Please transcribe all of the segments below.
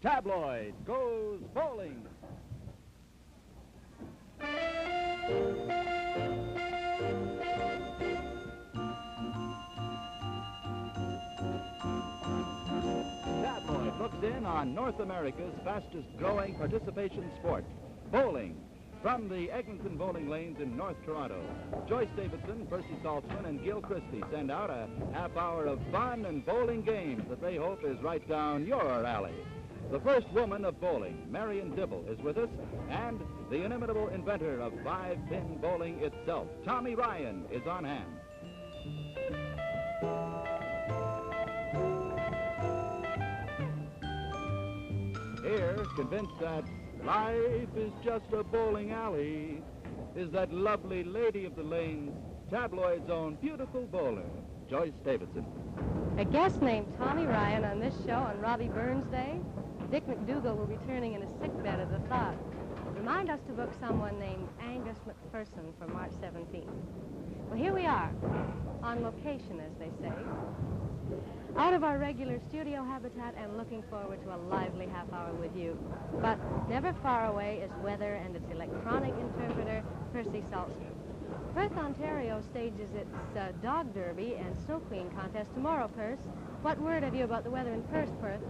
Tabloid goes bowling. Tabloid looks in on North America's fastest-growing participation sport, bowling. From the Eglinton bowling lanes in North Toronto, Joyce Davidson, Percy Saltzman, and Gil Christie send out a half hour of fun and bowling games that they hope is right down your alley. The first woman of bowling, Marion Dibble, is with us, and the inimitable inventor of five-pin bowling itself, Tommy Ryan, is on hand. Here, convinced that life is just a bowling alley, is that lovely lady of the lanes, Tabloid's own beautiful bowler, Joyce Davidson. A guest named Tommy Ryan on this show on Robbie Burns Day. Dick McDougal will be turning in a sickbed at the thought. Remind us to book someone named Angus McPherson for March 17th. Well, here we are, on location, as they say. Out of our regular studio habitat and looking forward to a lively half hour with you. But never far away is weather and its electronic interpreter, Percy Saltzman. Perth, Ontario stages its dog derby and snow queen contest tomorrow, Perth. What word have you about the weather in Perth, Perth?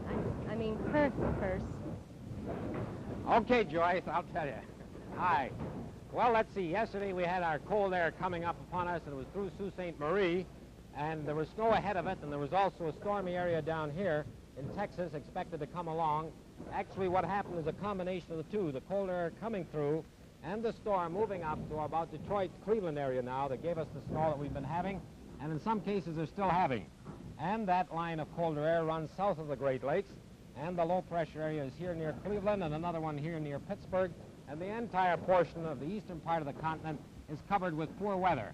I mean Perth, Perth. Okay, Joyce, I'll tell you. Hi. Well, let's see. Yesterday we had our cold air coming up upon us, and it was through Sault Ste. Marie. And there was snow ahead of it, and there was also a stormy area down here in Texas expected to come along. Actually, what happened is a combination of the two, the cold air coming through and the storm moving up to about Detroit, Cleveland area now that gave us the snow that we've been having, and in some cases are still having. And that line of colder air runs south of the Great Lakes, and the low-pressure area is here near Cleveland and another one here near Pittsburgh, and the entire portion of the eastern part of the continent is covered with poor weather.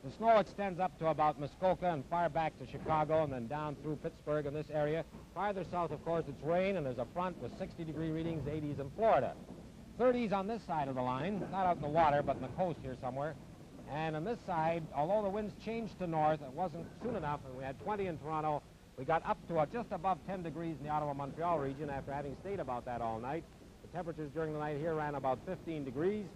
The snow extends up to about Muskoka and far back to Chicago and then down through Pittsburgh in this area. Farther south, of course, it's rain, and there's a front with 60-degree readings, 80s in Florida. 30s on this side of the line, not out in the water, but in the coast here somewhere. And on this side, although the winds changed to north, it wasn't soon enough, and we had 20 in Toronto. We got up to just above 10 degrees in the Ottawa-Montreal region after having stayed about that all night. The temperatures during the night here ran about 15 degrees.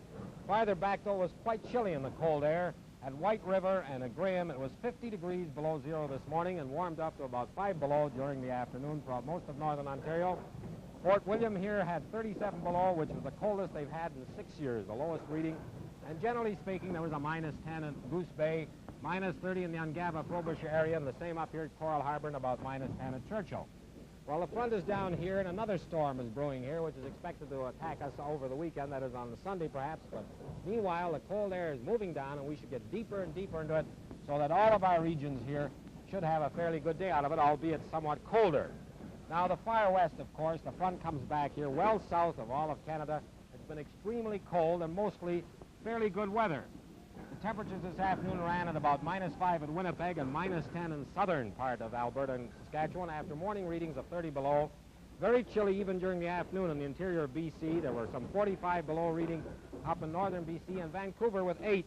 Farther back, though, it was quite chilly in the cold air. At White River and at Graham, it was 50 degrees below zero this morning and warmed up to about 5 below during the afternoon for most of northern Ontario. Fort William here had 37 below, which was the coldest they've had in 6 years, the lowest reading. And generally speaking, there was a minus 10 in Goose Bay, minus 30 in the Ungava-Frobisher area, and the same up here at Coral Harbor, and about minus 10 at Churchill. Well, the front is down here, and another storm is brewing here, which is expected to attack us over the weekend. That is on the Sunday, perhaps. But meanwhile, the cold air is moving down, and we should get deeper and deeper into it so that all of our regions here should have a fairly good day out of it, albeit somewhat colder. Now, the far west, of course, the front comes back here well south of all of Canada. It's been extremely cold and mostly fairly good weather. The temperatures this afternoon ran at about minus 5 at Winnipeg and minus 10 in the southern part of Alberta and Saskatchewan after morning readings of 30 below. Very chilly even during the afternoon in the interior of BC. There were some 45 below reading up in northern BC, and Vancouver with 8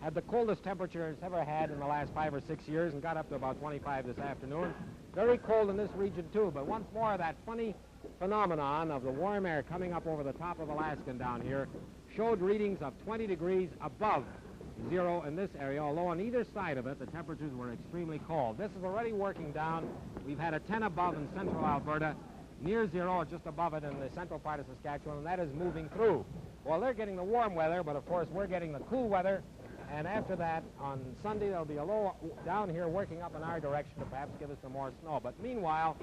had the coldest temperature it's ever had in the last 5 or 6 years and got up to about 25 this afternoon. Very cold in this region too, but once more that funny phenomenon of the warm air coming up over the top of Alaska down here showed readings of 20 degrees above zero in this area, although on either side of it the temperatures were extremely cold. This is already working down. We've had a 10 above in central Alberta, near zero or just above it in the central part of Saskatchewan, and that is moving through. Well, they're getting the warm weather, but of course we're getting the cool weather, and after that on Sunday there'll be a low down here working up in our direction to perhaps give us some more snow. But meanwhile,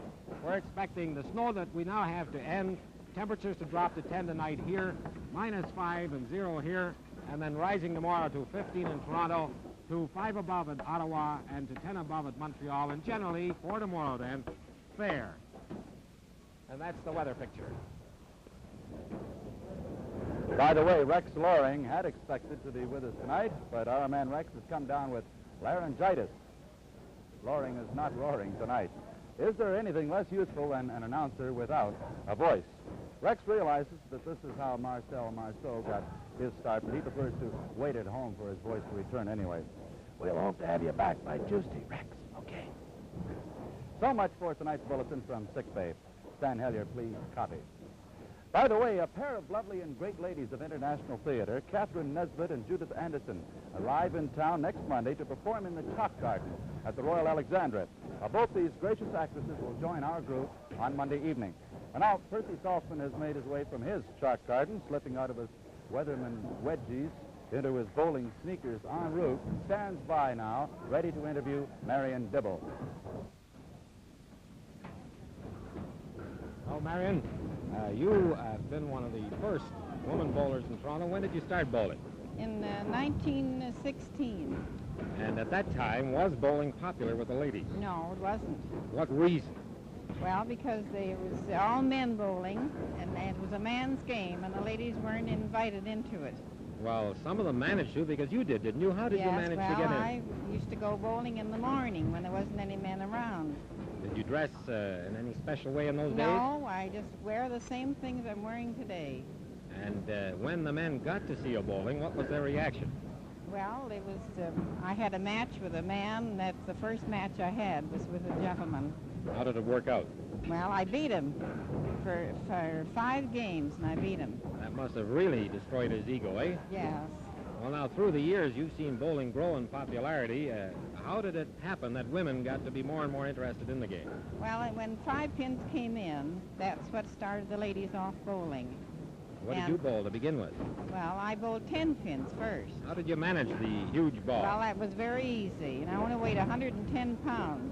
we're expecting the snow that we now have to end, temperatures to drop to 10 tonight here, minus 5 and 0 here, and then rising tomorrow to 15 in Toronto, to 5 above at Ottawa, and to 10 above at Montreal, and generally, for tomorrow then, fair. And that's the weather picture. By the way, Rex Loring had expected to be with us tonight, but our man Rex has come down with laryngitis. Loring is not roaring tonight. Is there anything less useful than an announcer without a voice? Rex realizes that this is how Marcel Marceau got his start, but he prefers to wait at home for his voice to return anyway. We'll hope to have you back by Tuesday, Rex. Okay. So much for tonight's bulletin from Sick Bay. Stan Hellier, please copy. By the way, a pair of lovely and great ladies of International Theater, Catherine Nesbitt and Judith Anderson, arrive in town next Monday to perform in the Chalk Garden at the Royal Alexandra. Both these gracious actresses will join our group on Monday evening. And now, Percy Saltzman has made his way from his Chalk Garden, slipping out of his Weatherman wedgies into his bowling sneakers en route, stands by now, ready to interview Marion Dibble. Oh, Marion, you have been one of the first woman bowlers in Toronto. When did you start bowling? In 1916. And at that time, was bowling popular with the ladies? No, it wasn't. What reason? Well, because it was all men bowling, and it was a man's game, and the ladies weren't invited into it. Well, some of them managed to, because you did, didn't you? How did you manage to get in? I used to go bowling in the morning when there wasn't any men around. Did you dress in any special way in those days? No, I just wear the same things I'm wearing today. And when the men got to see you bowling, what was their reaction? Well, it was, I had a match with a man. That's the first match I had was with a gentleman. How did it work out? Well, I beat him for 5 games, and I beat him. That must have really destroyed his ego, eh? Yes. Well, now, through the years, you've seen bowling grow in popularity. How did it happen that women got to be more and more interested in the game? Well, when 5 pins came in, that's what started the ladies off bowling. What did you bowl to begin with? Well, I bowled 10 pins first. How did you manage the huge ball? Well, that was very easy, and I only weighed 110 pounds.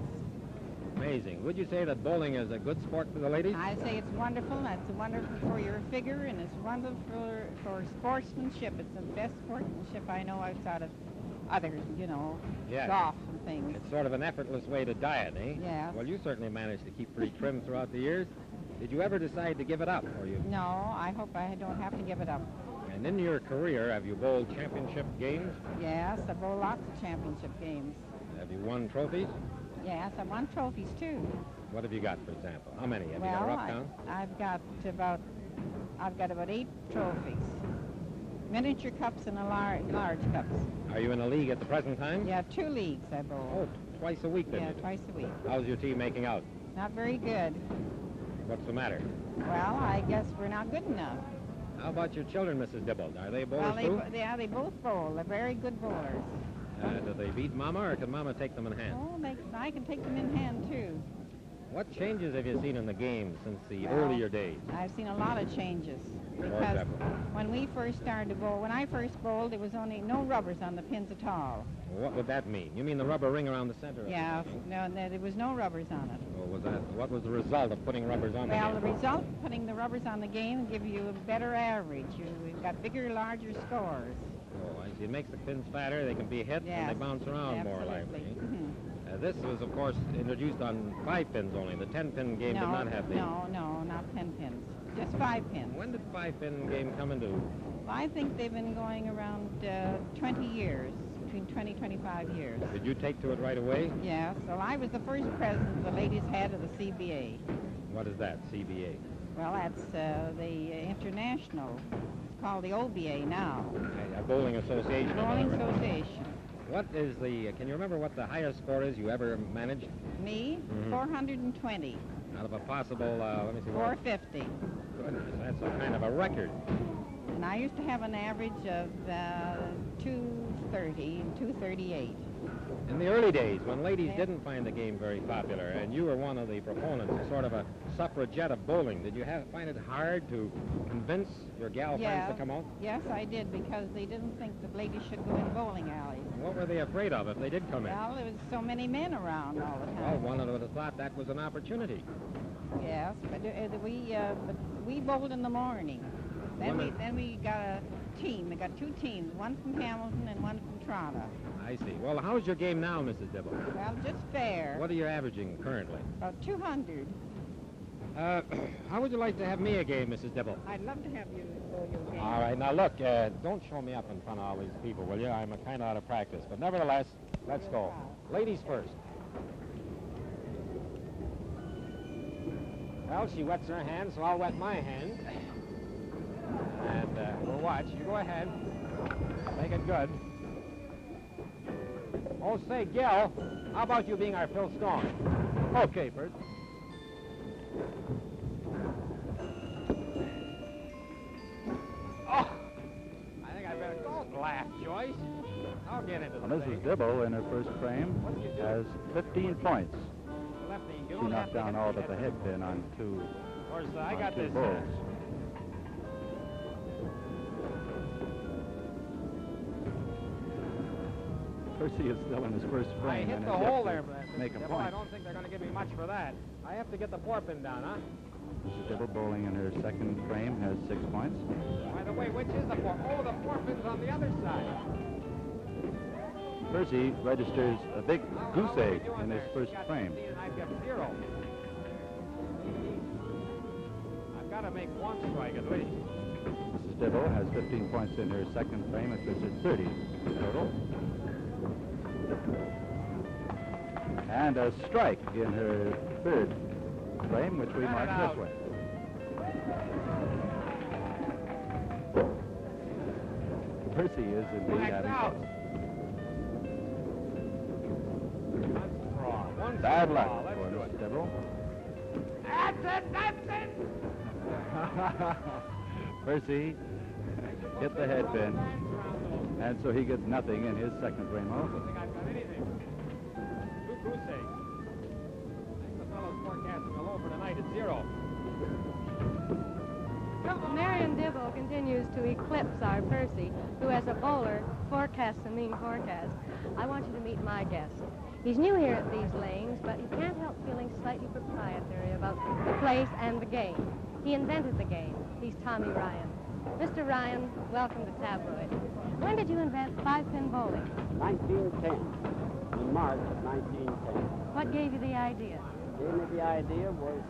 Amazing. Would you say that bowling is a good sport for the ladies? I say it's wonderful, and it's wonderful for your figure, and it's wonderful for sportsmanship. It's the best sportsmanship I know outside of others, you know, Yes. golf and things. It's sort of an effortless way to diet, eh? Yes. Well, you certainly managed to keep pretty trim throughout the years. Did you ever decide to give it up? Or you? No, I hope I don't have to give it up. And in your career, have you bowled championship games? Yes, I bowl lots of championship games. Have you won trophies? Yes, I won trophies too. What have you got, for example? How many? Have you got a rough count? I've got about 8 trophies. Miniature cups and large cups. Are you in a league at the present time? Yeah, 2 leagues I bowl. Oh, twice a week then? Yeah, you do? twice a week. How's your team making out? Not very good. What's the matter? Well, I guess we're not good enough. How about your children, Mrs. Dibble? Are they Well, bowlers too? they both bowl. They're very good bowlers. Do they beat Mama, or can Mama take them in hand? Oh, I can take them in hand too. What changes have you seen in the game since the Well, earlier days? I've seen a lot of changes. For Because example? when we first started to bowl, when I first bowled, there was only no rubbers on the pins at all. What would that mean? You mean the rubber ring around the center? of Yeah, the pin? no, there was no rubbers on it. What was the result of putting rubbers on Well, the the game? result of putting the rubbers on the game give you a better average. You've got bigger, larger scores. Oh, I see. It makes the pins fatter, they can be hit, and Yes, they bounce around more absolutely. lively. Mhm. This was, of course, introduced on 5 pins only. The 10-pin game did not have these. No, not 10 pins. Just 5 pins. When did 5-pin game come into? Well, I think they've been going around 20 years, between 20 25 years. Did you take to it right away? Yes, well, I was the first president the ladies had of the CBA. What is that, CBA? Well, that's the international. It's called the OBA now. A bowling association. in Bowling other words. Association. What is can you remember what the highest score is you ever managed? Me, Mhm. 420. Out of a possible, let me see. 450. Goodness, that's a kind of a record. And I used to have an average of 230 and 238. In the early days, when ladies Yeah. didn't find the game very popular, and you were one of the proponents, sort of a suffragette of bowling, did you find it hard to convince your gal friends to come out? Yes, I did, because they didn't think that ladies should go in bowling alleys. What were they afraid of if they did come in? Well, there was so many men around all the Well, time. one would have thought that was an opportunity. Yes, but we bowled in the morning. Then we got a team. We got 2 teams, one from Hamilton and one from Toronto. I see. Well, how's your game now, Mrs. Dibble? Well, just fair. What are you averaging currently? About 200. How would you like to have me a game, Mrs. Dibble? I'd love to have you bowl your game. All right, now look, don't show me up in front of all these people, will you? I'm kind of out of practice, but nevertheless, let's go. Ladies first. Well, she wets her hand, so I'll wet my hand. And we'll watch. You go ahead. Make it good. Oh, say, Gil, how about you being our Phil Stone? Okay, Bert. laugh, Joyce. I'll get into the Mrs. thing. Dibble, in her first frame, has 15 points. Lefty, you She don't have knocked to down hit all the but the head. head pin on two, Of course, I on got two this. bowls. Percy is still in his first I frame hit and the has yet hole to there, but make a Dibble, point. I don't think they're going to give me much for that. I have to get the 4-pin down, huh? Mrs. Dibble, bowling in her second frame, has 6 points. By the way, which is the 4? Oh, the 4-pin's on the other side. Percy registers a big goose How are we egg doing in his there? first He's got frame. 16 and I've got 0. I've got to make one strike at least. Mrs. Dibble has 15 points in her second frame. It puts her 30 total. And a strike in her third frame, which we Cut it mark out. this way. Percy is indeed Blacked having out. trouble. One straw. One Bad straw. luck Let's for do Mrs. it. Dibble. That's it. That's it. Percy hit the head pin, and so he gets nothing in his second frame I also. don't think I've got anything. Two goose eggs. The fellow's forecasting a low for tonight at 0. Marion Dibble continues to eclipse our Percy, who as a bowler forecasts a mean forecast. I want you to meet my guest. He's new here at these lanes, but he can't help feeling slightly proprietary about the place and the game. He invented the game. He's Tommy Ryan. Mr. Ryan, welcome to Tabloid. When did you invent 5-pin bowling? 1910, in March of 1910. What gave you the idea? Gave me the idea was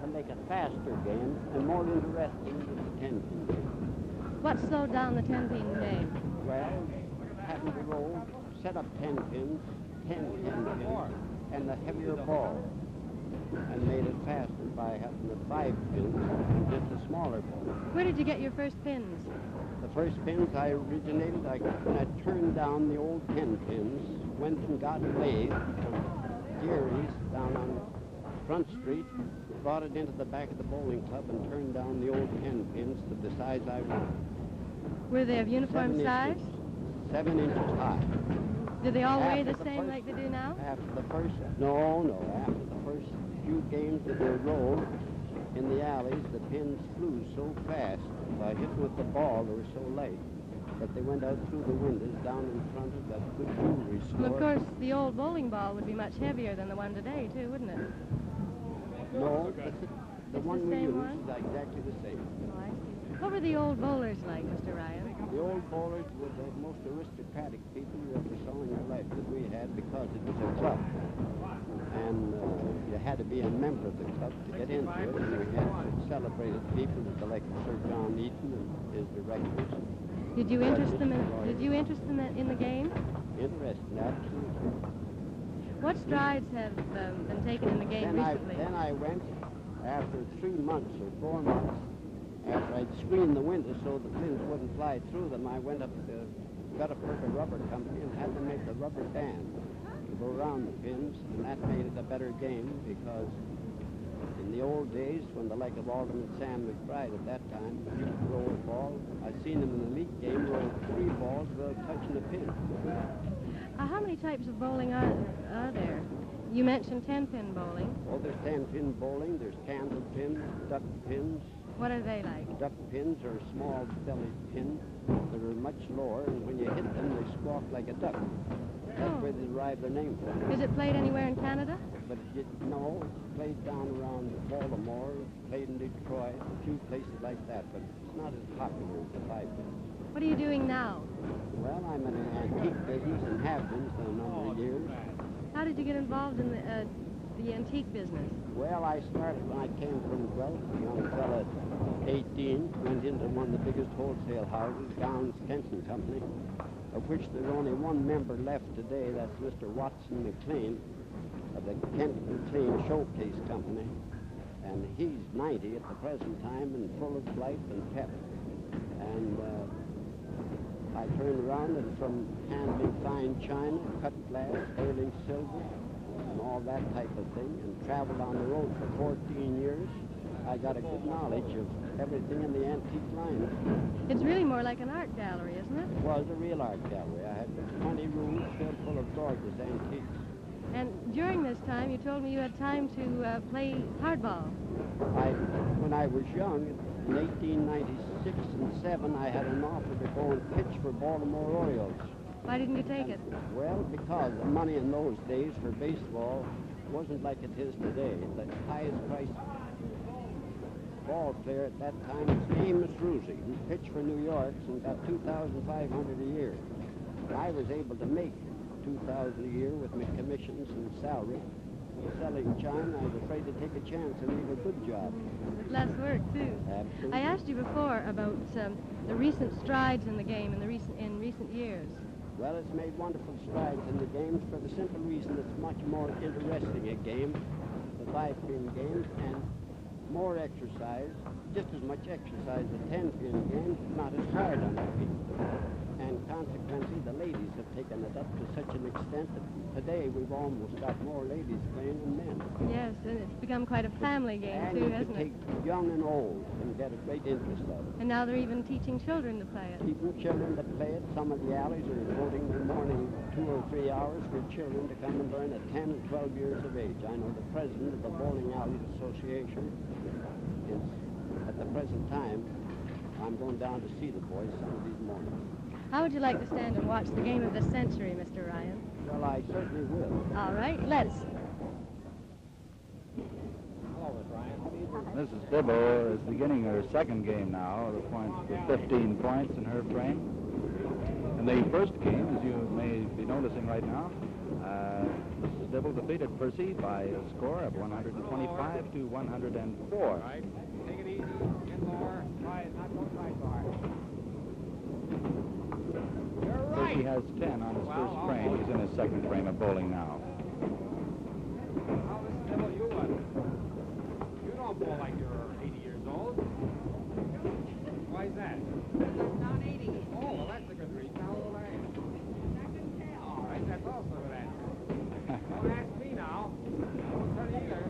to make a faster game and more interesting than the 10-pin game. What slowed down the 10-pin game? Well, having to roll, set up 10 pins, 10 pins, and a heavier ball, and made it faster by having the 5 pins and just a smaller ball. Where did you get your first pins? The first pins I originated, when I turned down the old 10 pins, went and got a lathe from Gary's down on Front Street, brought it into the back of the bowling club and turned down the old 10 pins to the size I wanted. Were they of uniform 7 size? inches, 7 inches high. Do they all weigh After the the same first- like they do now? After the first, no, after the first few games that were rolled in the alleys, the pins flew so fast by hitting with the ball, they were so light that they went out through the windows down in front of that good jewelry store. Well, of course, the old bowling ball would be much heavier than the one today, too, wouldn't it? No, the It's one the we same use one? is exactly the same. Oh, I see. What were the old bowlers like, Mr. Ryan? The old bowlers were the most aristocratic people you ever saw in your life that we had because it was a club. And you had to be a member of the club to get into it. And we had celebrated people like Sir John Eaton and his directors. Did you interest them in the game? Interesting, absolutely. What strides have been taken in the game recently? Then I went, after 3 months or 4 months, after I'd screened the windows so the pins wouldn't fly through them, I went up to Gutta-Percha Rubber Company and had them make a rubber band to go around the pins, and that made it a better game because in the old days, when the like of Alderman Sam McBride at that time used to roll a ball, I seen him in the league game roll 3 balls without touching the pin. How many types of bowling are there? You mentioned 10-pin bowling. Oh, there's 10-pin bowling, there's candle pins, duck pins. What are they like? Duck pins are small bellied pins that are much lower, and when you hit them, they squawk like a duck. That's Oh. where they derive their name from. Is it played anywhere in Canada? But no, it's played down around Baltimore, played in Detroit, a few places like that, but it's not as popular as the 5 pins. What are you doing now? Well, I'm in an antique business and have been for a number of years. How did you get involved in the antique business? Well, I started when I came from Guelph, a young fella at 18, went into one of the biggest wholesale houses, Gowns Kenson Company, of which there's only one member left today. That's Mr. Watson McLean of the Kent McLean Showcase Company. And he's 90 at the present time and full of life and pep. And I turned around and from handling fine china, cut glass, sterling silver, and all that type of thing, and traveled on the road for 14 years, I got a good knowledge of everything in the antique line. It's really more like an art gallery, isn't it? It was a real art gallery. I had 20 rooms filled full of gorgeous antiques. And during this time, you told me you had time to play hardball. When I was young, in 1896 and 7, I had an offer to go and pitch for Baltimore Orioles. Why didn't you take it? Well, because the money in those days for baseball wasn't like it is today. The highest priced ball player at that time was Amos Rusi, who pitched for New York and got $2,500 a year. I was able to make $2,000 a year with my commissions and salary. Selling china, I was afraid to take a chance and leave a good job. With less work, too. Absolutely. I asked you before about the recent strides in the game in recent years. Well, it's made wonderful strides in the games for the simple reason it's much more interesting a game, the 5-pin game, and more exercise, just as much exercise as a 10-pin game, not as hard on the feet. And consequently, the ladies have taken it up to such an extent that today we've almost got more ladies playing than men. Yes, and it's become quite a family game, And too, you hasn't can it? take young and old and get a great interest out of it. And now they're even teaching children to play it. Teaching children to play it. Some of the alleys are devoting their morning 2 or 3 hours for children to come and learn at 10 and 12 years of age. I know the president of the Bowling Alleys Association is, at the present time, I'm going down to see the boys some of these mornings. How would you like to stand and watch the game of the century, Mr. Ryan? Well, I certainly will. All right, let's. Hello, Miss Ryan. Mrs. Dibble is beginning her second game now, the points with 15 points in her frame. In the first game, as you may be noticing right now, Mrs. Dibble defeated Percy by a score of 125 to 104. All right. Take it easy. Get lower. Try it. Not go try so hard. You're right. Percy has 10 on his first frame. He's in his second frame of bowling now. Now, Mrs. Dibble, you don't bowl like you're 80 years old. Why is that? I'm not 80. Oh, well, that's a good reason. How old are you? All right, that's also a good answer. Don't ask me now. I won't tell you either.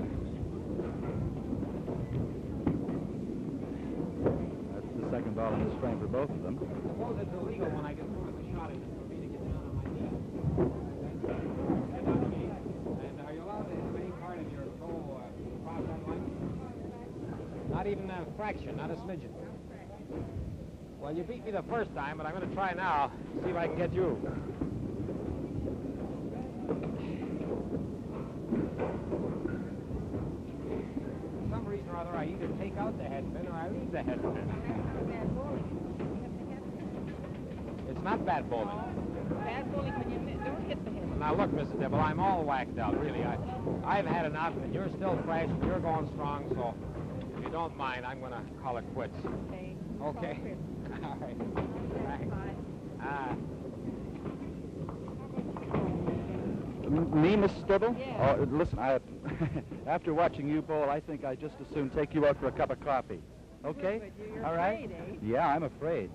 That's the second ball in his frame for both of them. Suppose it's illegal when I get through with the shot for me to get down on my knees. Get on your knees. And are you allowed to have any part of your toe cross that line? Not even a fraction, not a smidgen. Well, you beat me the first time, but I'm going to try now. See if I can get you. For some reason or other, I either take out the headpin or I leave the headpin. It's not bad bowling. Bad bowling when you don't hit the head. Now look, Mrs. Dibble, I'm all whacked out, really. I've had enough, and you're still fresh, and you're going strong, so if you don't mind, I'm going to call it quits. Okay. Okay. All right. Thanks. Me, Mrs. Dibble? Yeah. Oh, listen, after watching you bowl, I think I'd just as soon take you out for a cup of coffee. Okay? But you're All right? afraid, eh? Yeah, I'm afraid.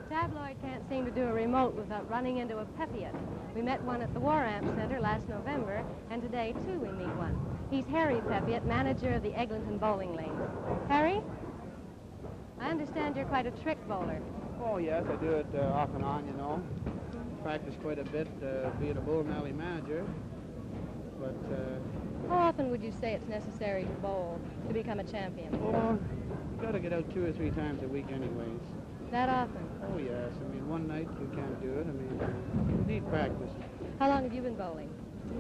Tabloid can't seem to do a remote without running into a Pepiot. We met one at the War Amp Center last November, and today, too, we meet one. He's Harry Pepiot, manager of the Eglinton Bowling Lanes. Harry? I understand you're quite a trick bowler. Oh, yes, I do it off and on, you know. Practice quite a bit being a bowling alley manager. But, How often would you say it's necessary to bowl to become a champion? oh, you got to get out 2 or 3 times a week anyways. That often? Oh, yes. I mean, one night you can't do it. I mean, you need practice. How long have you been bowling?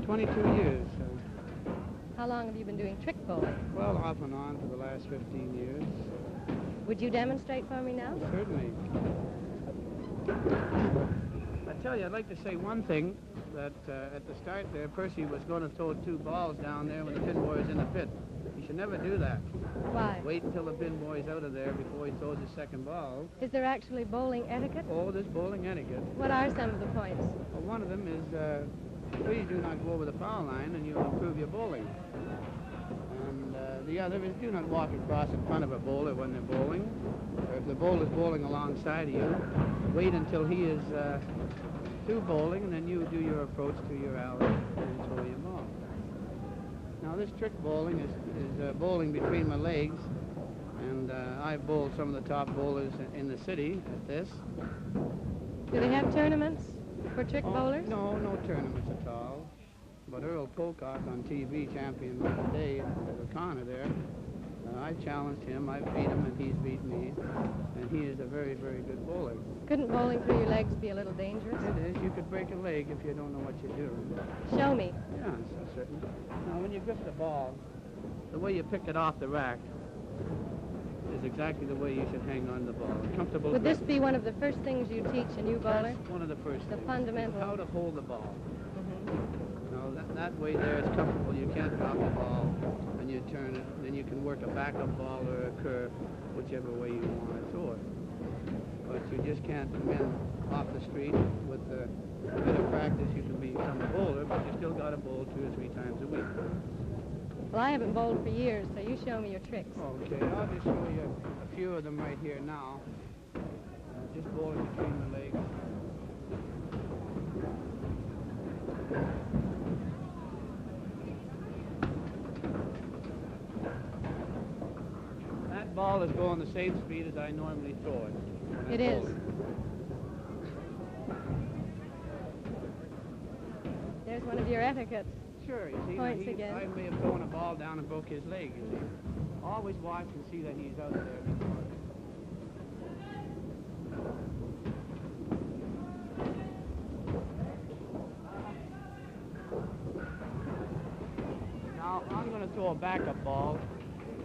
22 years. How long have you been doing trick bowling? Well, off and on for the last 15 years. Would you demonstrate for me now? Certainly. I tell you, I'd like to say one thing, that at the start there, Percy was going to throw 2 balls down there when the pin boy was in the pit. He should never do that. Why? Wait until the pin boy's out of there before he throws his second ball. Is there actually bowling etiquette? Oh, there's bowling etiquette. What are some of the points? Well, one of them is, please do not go over the foul line and you'll improve your bowling. And the other is do not walk across in front of a bowler when they're bowling. Or if the bowler's bowling alongside of you, wait until he is through bowling, and then you do your approach to your alley and throw your ball. Now this trick bowling is bowling between my legs, and I've bowled some of the top bowlers in the city at this. Do they have tournaments for trick bowlers? No, no tournaments at all. But Earl Pocock on TV, champion of the day at the corner there, I challenged him, I beat him, and he's beat me. And he is a very, very good bowler. Couldn't bowling through your legs be a little dangerous? It is. You could break a leg if you don't know what you're doing. Show me. Yeah, so certain. Now, when you grip the ball, the way you pick it off the rack is exactly the way you should hang on the ball. A comfortable Would grip. this be one of the first things you teach a new bowler? That's one of the first The things. fundamental. How to hold the ball. Mhm. Now, that way there it's comfortable. You can't drop the ball, and you turn it. Then you can work a backup ball or a curve, whichever way you want to throw it. But you just can't come in off the street. With a bit of practice, you can become a bowler, but you still got to bowl 2 or 3 times a week. Well, I haven't bowled for years, so you show me your tricks. Okay, I'll just show you a few of them right here now. Just bowling between the legs. That ball is going the same speed as I normally throw it. when I'm It is. bowling. There's one of your etiquettes. Sure, you see, Points now again. I may have thrown a ball down and broke his leg, you see. Always watch and see that he's out there before. Now, I'm going to throw a backup ball,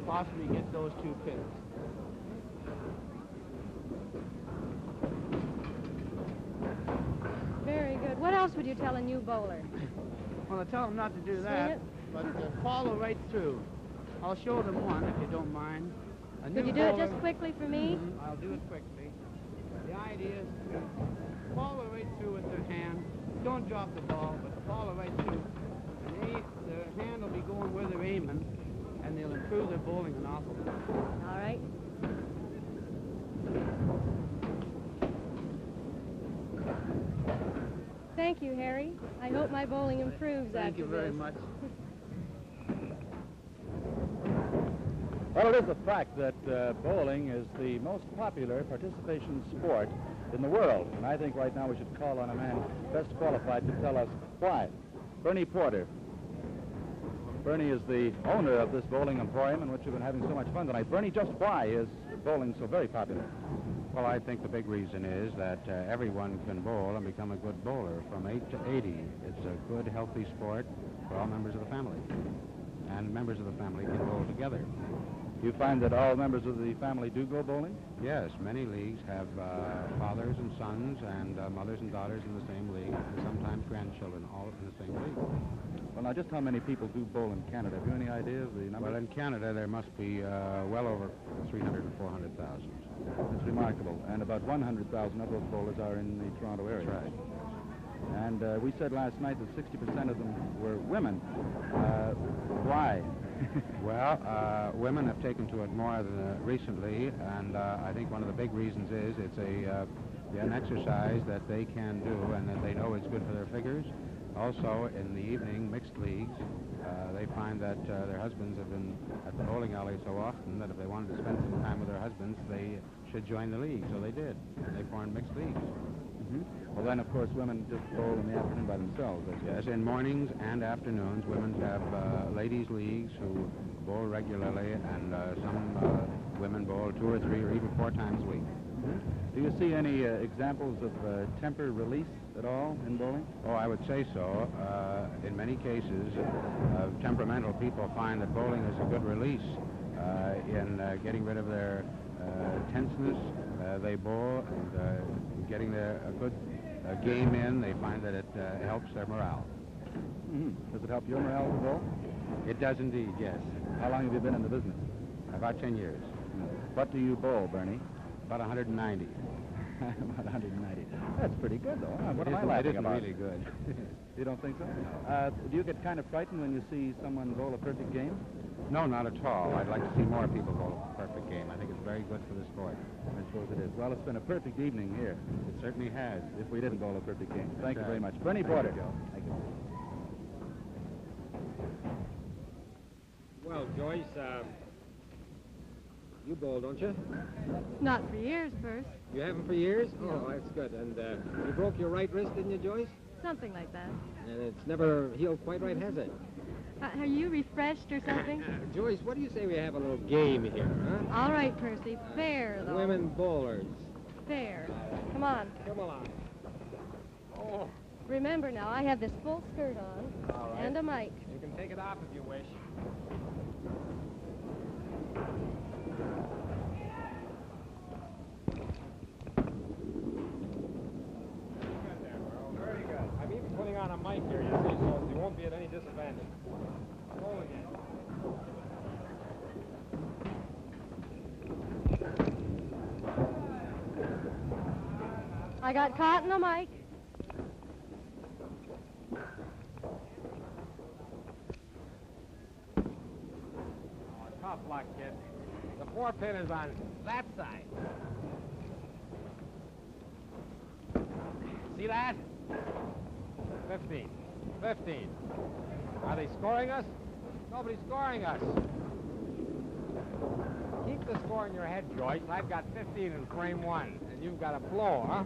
possibly get those 2 pins. Very good. What else would you tell a new bowler? Well, I tell them not to do Swing that, it. but follow right through. I'll show them one, if you don't mind. A Could new you do it bowler- just quickly for me? I'll do it quickly. The idea is to follow right through with their hand. Don't drop the ball, but follow right through. And their hand will be going where they're aiming, and they'll improve their bowling an awful lot. All right. Thank you, Harry. I hope my bowling improves Thank after you very this. much. Well, it is a fact that bowling is the most popular participation sport in the world. And I think right now we should call on a man best qualified to tell us why. Bernie Porter. Bernie is the owner of this bowling emporium in which we've been having so much fun tonight. Bernie, just why is bowling so very popular? Well, I think the big reason is that everyone can bowl and become a good bowler from 8 to 80. It's a good, healthy sport for all members of the family. And members of the family can bowl together. Do you find that all members of the family do go bowling? Yes, many leagues have fathers and sons and mothers and daughters in the same league, and sometimes grandchildren all in the same league. Well, now, just how many people do bowl in Canada? Have you any idea of the number? Well, in Canada, there must be well over 300 and 400,000. It's remarkable. And about 100,000 of those bowlers are in the Toronto area. That's right. And we said last night that 60% of them were women. Why? Well, women have taken to it more recently, and I think one of the big reasons is it's an exercise that they can do and that they know it's good for their figures. Also, in the evening, mixed leagues, they find that their husbands have been at the bowling alley so often that if they wanted to spend some time with their husbands, they should join the league. So they did. They formed mixed leagues. Well, then, of course, women just bowl in the afternoon by themselves. Yes, in mornings and afternoons, women have ladies' leagues who bowl regularly, and some women bowl 2 or 3 or even 4 times a week. Do you see any examples of temper release at all in bowling? Oh, I would say so. In many cases, temperamental people find that bowling is a good release in getting rid of their tenseness. They bowl, and getting a good game in, they find that it helps their morale. Does it help your morale to bowl? It does indeed, yes. How long have you been in the business? About 10 years. What do you bowl, Bernie? About 190. About 190. That's pretty good, though. What am I It laughing isn't about? really good. You don't think so? Do you get kind of frightened when you see someone bowl a perfect game? No, not at all. I'd like to see more people bowl a perfect game. I think it's very good for the sport. I suppose it is. Well, it's been a perfect evening here. It certainly has. If we didn't bowl a perfect game. Thank you right. very much. Bernie Thank you, Porter. Joe. Thank you. Well, Joyce, you bowl, don't you? Not for years, Percy. You haven't for years? Oh, that's good. And you broke your right wrist, didn't you, Joyce? Something like that. And it's never healed quite right, has it? Are you refreshed or something? Joyce, what do you say we have a little game here, huh? All right, Percy. Fair, though. Women bowlers. Fair. Come on. Come along. Oh. Remember now, I have this full skirt on. All right. And a mic. You can take it off if you wish. Good there, Merle. Very good. I'm even putting on a mic here, you see, so you won't be at any disadvantage. Roll again. I got caught in a mic. Tough luck, kid. The 4-pin is on that side. See that? 15. 15. Are they scoring us? Nobody's scoring us. Keep the score in your head, Joyce. I've got 15 in frame 1, and you've got a blow, huh?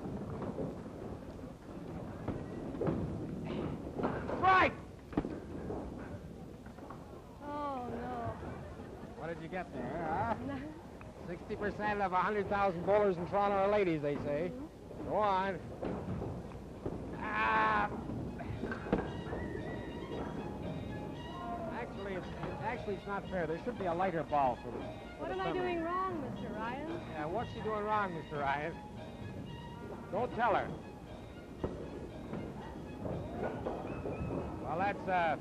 Strike! Oh, no. What did you get there, huh? 60% of 100,000 bowlers in Toronto are ladies, they say. Go on. Ah. Actually, it's not fair. There should be a lighter ball for the What am I doing wrong, Mr. Ryan? Yeah, what's she doing wrong, Mr. Ryan? Don't tell her. Well, that's,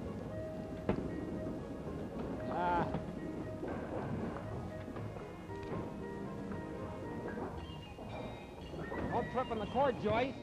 don't trip on the cord, Joyce.